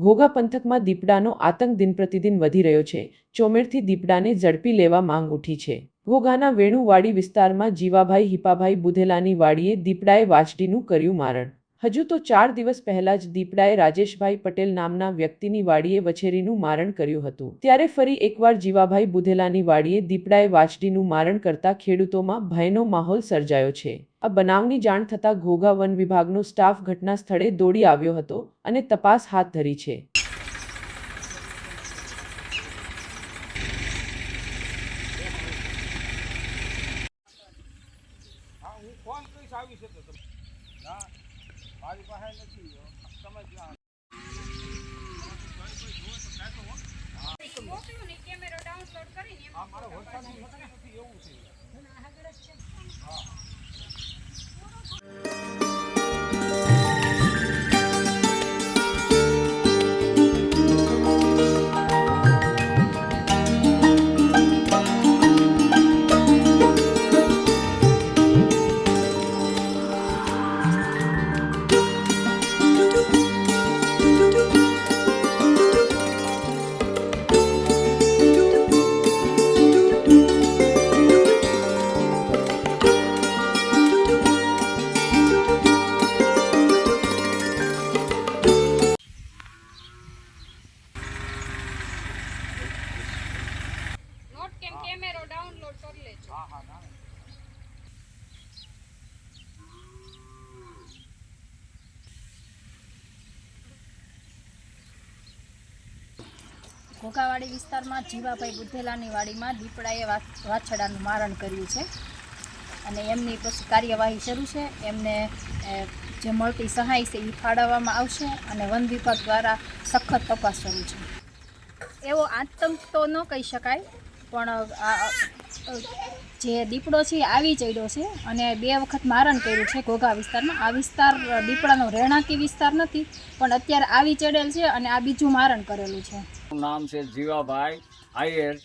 ઘોઘા પંથકમાં દીપડાનો આતંક દિનપ્રતિદિન વધી રહ્યો છે। ચોમેરથી દીપડાને ઝડપી લેવા માંગ ઉઠી છે। ઘોઘાના વેણુવાડી વિસ્તારમાં જીવાભાઈ હિપાભાઈ બુધેલાની વાડીએ દીપડાએ વાછડીનું કર્યું મારણ। હજુ તો 4 દિવસ પહેલા જ દીપડાએ રાજેશભાઈ પટેલ નામના વ્યક્તિની વાડીએ વછેરીનું મારણ કર્યું હતું। ત્યારે ફરી એકવાર જીવાભાઈ બુધેલાની વાડીએ દીપડાએ વાછડીનું મારણ કરતા ખેડૂતોમાં ભયનો માહોલ સર્જાયો છે। આ બનાવની જાણ થતાં ઘોઘા વન વિભાગનો સ્ટાફ ઘટના સ્થળે દોડી આવ્યો હતો અને તપાસ હાથ ધરી છે। कैमरा डाउनलोड कर ले। ઘોઘાવાડી વિસ્તારમાં જીવાભાઈ બુધેલાની વાડીમાં દીપડાએ વાછડાનું મારણ કર્યું છે અને એમની પછી કાર્યવાહી શરૂ છે। એમને જે મળતી સહાય છે એ ફાળવવામાં આવશે અને વન વિભાગ દ્વારા સખત તપાસ શરૂ છે। એવો આતંક તો ન કહી શકાય, પણ જે દીપડો છે એ આવી ચડ્યો છે અને 2 વખત મારણ કર્યું છે ઘોઘા વિસ્તારમાં। આ વિસ્તાર દીપડાનો રહેણાંકી વિસ્તાર નથી, પણ અત્યારે આવી ચડેલ છે અને આ બીજું મારણ કરેલું છે। નામ છે જીવાભાઈ આયર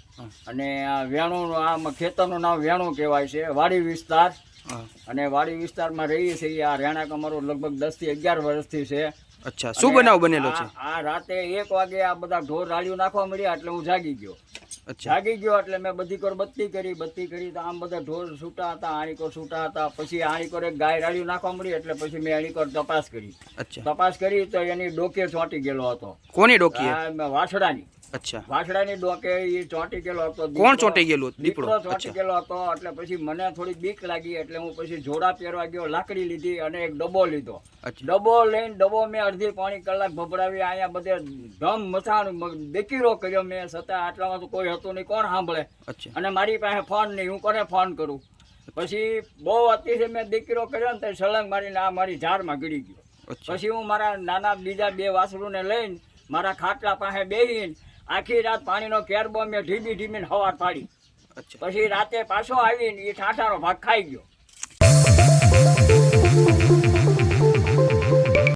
અને આ વેણું આ ખેતરનું નામ વેણું કહેવાય છે। વાડી વિસ્તાર અને વાડી વિસ્તારમાં રહીએ છીએ। આ રહેણાંક અમારું લગભગ 10 થી 11 વર્ષથી છે। અચ્છા, શું બનાવ બનેલો છે? આ રાતે 1 વાગે આ બધા ઢોર રાળિયું નાખવા મળ્યા એટલે હું જાગી ગયો। જાગી ગયો એટલે મેં બધી કોર બત્તી કરી તો આમ બધા ઢોર છૂટા હતા, આણીકોર છૂટા હતા। પછી આણીકોર એક ગાય રાળિયું નાખવા મળી એટલે પછી મેં આણીકોર તપાસ કરી। તપાસ કરી તો એની ડોકે ચોંટી ગયેલો હતો। કોની ડોકી? વાછડાની। અચ્છા, વાછડાની ડોકે એ ચોંટી ગયેલો હતો। કોણ ચોંટી ગયેલું? દીપડો ચોંટી ગયેલો હતો। એટલે પછી મને થોડી બીક લાગી એટલે હું પછી જોડા પહેરવા ગયો, લાકડી લીધી અને એક ડબ્બો લીધો। ડબ્બો લઈને ડબ્બો મેં અડધી પોણી કલાક ભભરાવી અહીંયા બધે ધમ મચાણ દેકીરો કર્યો મેં, છતાં આટલામાં તો કોઈ હતું નહીં, કોણ સાંભળે? અને મારી પાસે ફોન નહીં, હું કોને ફોન કરું? પછી બહુ અતિશય મેં દેકીરો કર્યો ને તો સળંગ મારીને આ મારી ઝાડમાં ગળી ગયો। પછી હું મારા નાના બીજા 2 વાસરુને લઈને મારા ખાટલા પાસે બેસીને આખી રાત પાણીનો કેરબો મેં ઢીબીને હવાર પાડી। પછી રાતે પાછો આવીને એ ઠાઠાનો ભાગ ખાઈ ગયો।